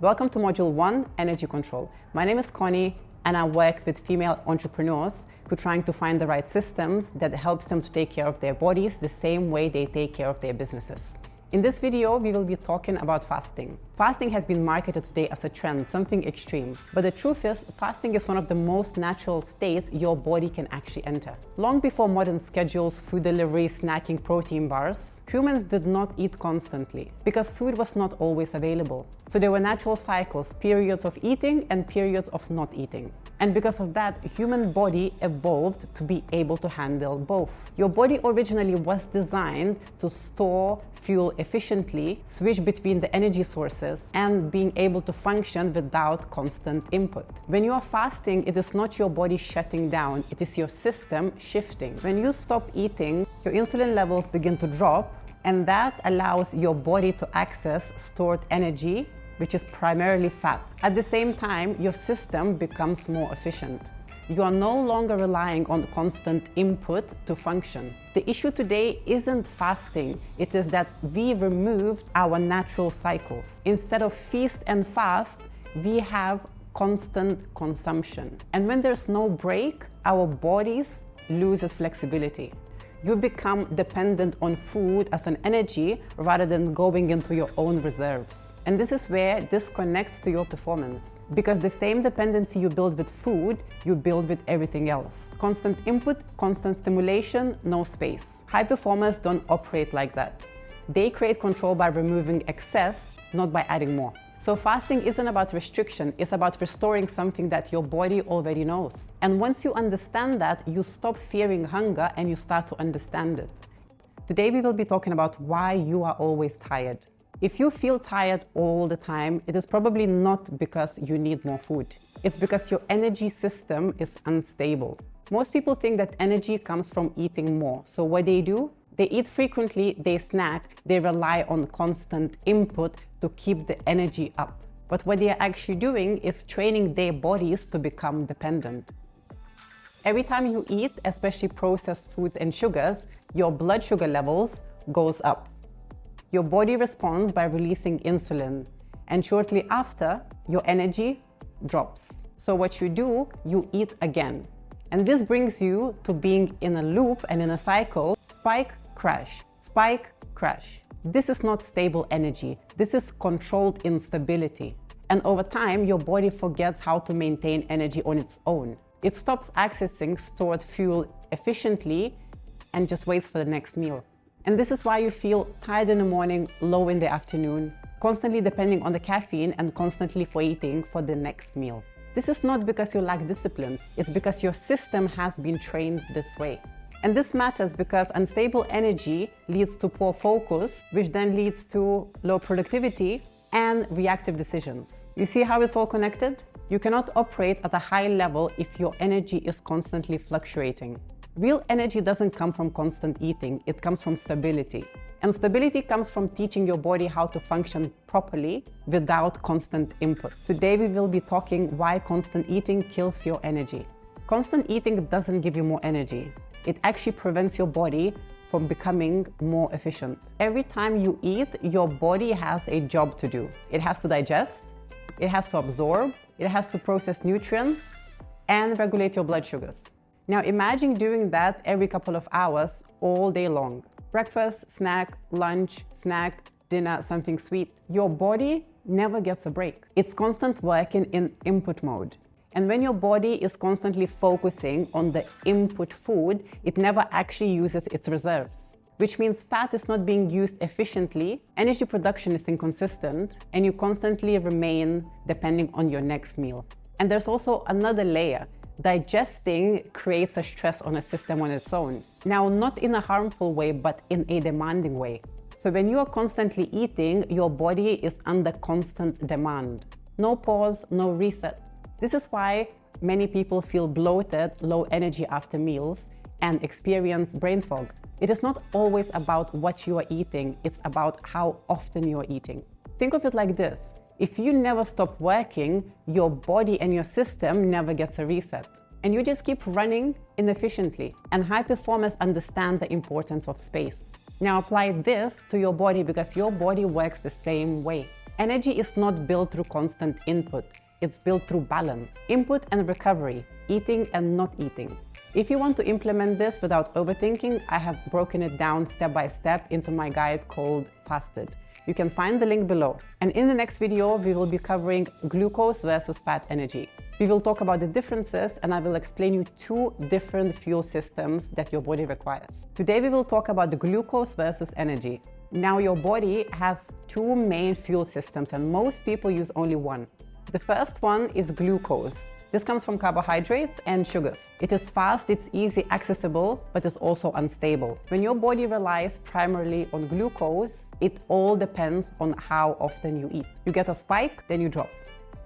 Welcome to Module 1, Energy Control. My name is Connie and I work with female entrepreneurs who are trying to find the right systems that helps them to take care of their bodies the same way they take care of their businesses. In this video, we will be talking about fasting. Fasting has been marketed today as a trend, something extreme. But the truth is, fasting is one of the most natural states your body can actually enter. Long before modern schedules, food delivery, snacking, protein bars, humans did not eat constantly because food was not always available. So there were natural cycles, periods of eating and periods of not eating. And because of that, human body evolved to be able to handle both. Your body originally was designed to store fuel efficiently, switch between the energy sources, and being able to function without constant input. When you are fasting, it is not your body shutting down, it is your system shifting. When you stop eating, your insulin levels begin to drop, and that allows your body to access stored energy, which is primarily fat. At the same time, your system becomes more efficient. You are no longer relying on constant input to function. The issue today isn't fasting, it is that we removed our natural cycles. Instead of feast and fast, we have constant consumption. And when there's no break, our bodies loses flexibility. You become dependent on food as an energy rather than going into your own reserves. And this is where this connects to your performance. Because the same dependency you build with food, you build with everything else. Constant input, constant stimulation, no space. High performers don't operate like that. They create control by removing excess, not by adding more. So fasting isn't about restriction, it's about restoring something that your body already knows. And once you understand that, you stop fearing hunger and you start to understand it. Today we will be talking about why you are always tired. If you feel tired all the time, it is probably not because you need more food. It's because your energy system is unstable. Most people think that energy comes from eating more. So what they do? They eat frequently, they snack, they rely on constant input to keep the energy up. But what they are actually doing is training their bodies to become dependent. Every time you eat, especially processed foods and sugars, your blood sugar levels goes up. Your body responds by releasing insulin, and shortly after, your energy drops. So what you do, you eat again. And this brings you to being in a loop and in a cycle, spike, crash, spike, crash. This is not stable energy. This is controlled instability. And over time, your body forgets how to maintain energy on its own. It stops accessing stored fuel efficiently and just waits for the next meal. And this is why you feel tired in the morning, low in the afternoon, constantly depending on the caffeine and constantly for eating for the next meal. This is not because you lack discipline, it's because your system has been trained this way. And this matters because unstable energy leads to poor focus, which then leads to low productivity and reactive decisions. You see how it's all connected? You cannot operate at a high level if your energy is constantly fluctuating. Real energy doesn't come from constant eating, it comes from stability. And stability comes from teaching your body how to function properly without constant input. Today we will be talking why constant eating kills your energy. Constant eating doesn't give you more energy. It actually prevents your body from becoming more efficient. Every time you eat, your body has a job to do. It has to digest, it has to absorb, it has to process nutrients and regulate your blood sugars. Now imagine doing that every couple of hours all day long. Breakfast, snack, lunch, snack, dinner, something sweet. Your body never gets a break. It's constant working in input mode. And when your body is constantly focusing on the input food, it never actually uses its reserves. Which means fat is not being used efficiently, energy production is inconsistent, and you constantly remain depending on your next meal. And there's also another layer. Digesting creates a stress on a system on its own. Now, not in a harmful way, but in a demanding way. So when you are constantly eating, your body is under constant demand. No pause, no reset. This is why many people feel bloated, low energy after meals, and experience brain fog. It is not always about what you are eating, it's about how often you are eating. Think of it like this. If you never stop working, your body and your system never gets a reset. And you just keep running inefficiently. And high performers understand the importance of space. Now apply this to your body because your body works the same way. Energy is not built through constant input. It's built through balance, input and recovery, eating and not eating. If you want to implement this without overthinking, I have broken it down step by step into my guide called Fasted. You can find the link below. And in the next video, we will be covering glucose versus fat energy. We will talk about the differences and I will explain you 2 different fuel systems that your body requires. Today, we will talk about the glucose versus energy. Now, your body has 2 main fuel systems and most people use only one. The first one is glucose. This comes from carbohydrates and sugars. It is fast, it's easy, accessible, but it's also unstable. When your body relies primarily on glucose, it all depends on how often you eat. You get a spike, then you drop,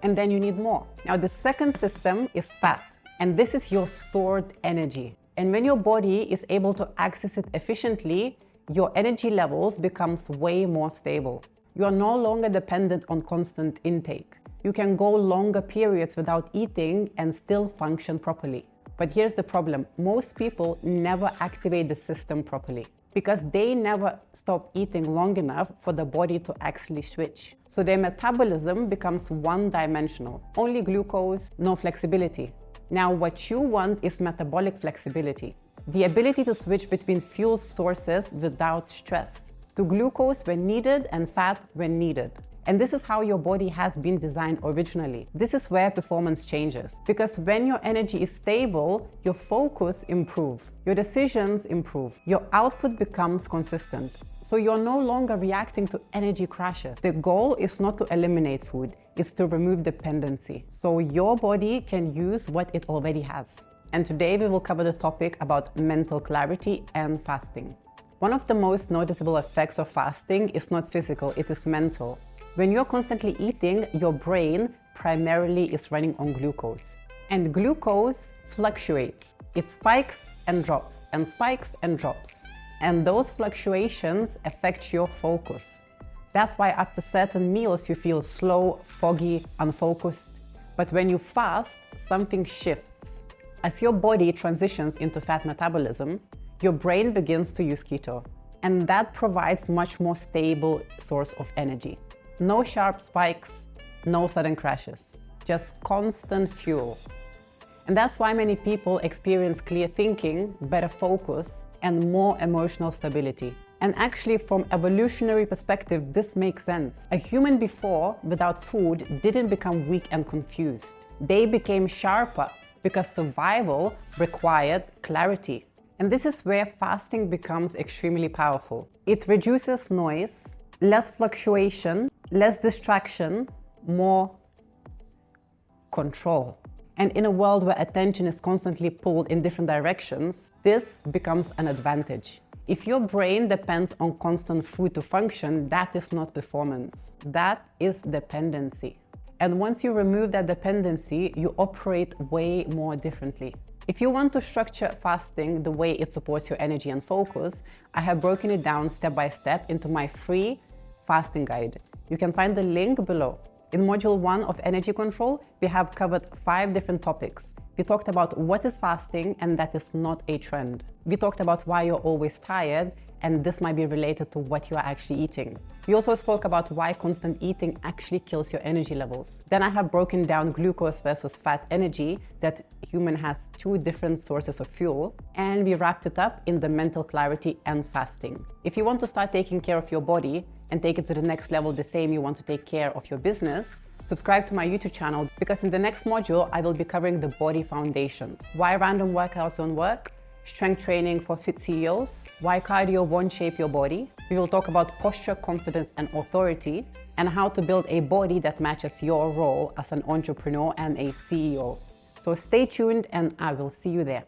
and then you need more. Now, the second system is fat, and this is your stored energy. And when your body is able to access it efficiently, your energy levels becomes way more stable. You are no longer dependent on constant intake. You can go longer periods without eating and still function properly. But here's the problem. Most people never activate the system properly because they never stop eating long enough for the body to actually switch. So their metabolism becomes one-dimensional. Only glucose, no flexibility. Now, what you want is metabolic flexibility. The ability to switch between fuel sources without stress. To glucose when needed and fat when needed. And this is how your body has been designed originally. This is where performance changes. Because when your energy is stable, your focus improves, your decisions improve, your output becomes consistent. So you're no longer reacting to energy crashes. The goal is not to eliminate food, it's to remove dependency. So your body can use what it already has. And today we will cover the topic about mental clarity and fasting. One of the most noticeable effects of fasting is not physical, it is mental. When you're constantly eating, your brain primarily is running on glucose. And glucose fluctuates. It spikes and drops, and spikes and drops. And those fluctuations affect your focus. That's why after certain meals you feel slow, foggy, unfocused. But when you fast, something shifts. As your body transitions into fat metabolism, your brain begins to use keto. And that provides much more stable source of energy. No sharp spikes, no sudden crashes, just constant fuel. And that's why many people experience clear thinking, better focus, and more emotional stability. And actually, from evolutionary perspective, this makes sense. A human before, without food, didn't become weak and confused. They became sharper because survival required clarity. And this is where fasting becomes extremely powerful. It reduces noise, less fluctuation, less distraction, more control. And in a world where attention is constantly pulled in different directions, this becomes an advantage. If your brain depends on constant food to function, that is not performance. That is dependency. And once you remove that dependency, you operate way more differently. If you want to structure fasting the way it supports your energy and focus, I have broken it down step by step into my free fasting guide. You can find the link below. In module 1 of energy control, we have covered 5 different topics. We talked about what is fasting and that is not a trend. We talked about why you're always tired and this might be related to what you are actually eating. We also spoke about why constant eating actually kills your energy levels. Then I have broken down glucose versus fat energy, that human has 2 different sources of fuel. And we wrapped it up in the mental clarity and fasting. If you want to start taking care of your body and take it to the next level the same you want to take care of your business, subscribe to my YouTube channel because in the next module, I will be covering the body foundations. Why random workouts don't work, strength training for fit CEOs, why cardio won't shape your body. We will talk about posture, confidence, and authority, and how to build a body that matches your role as an entrepreneur and a CEO. So stay tuned and I will see you there.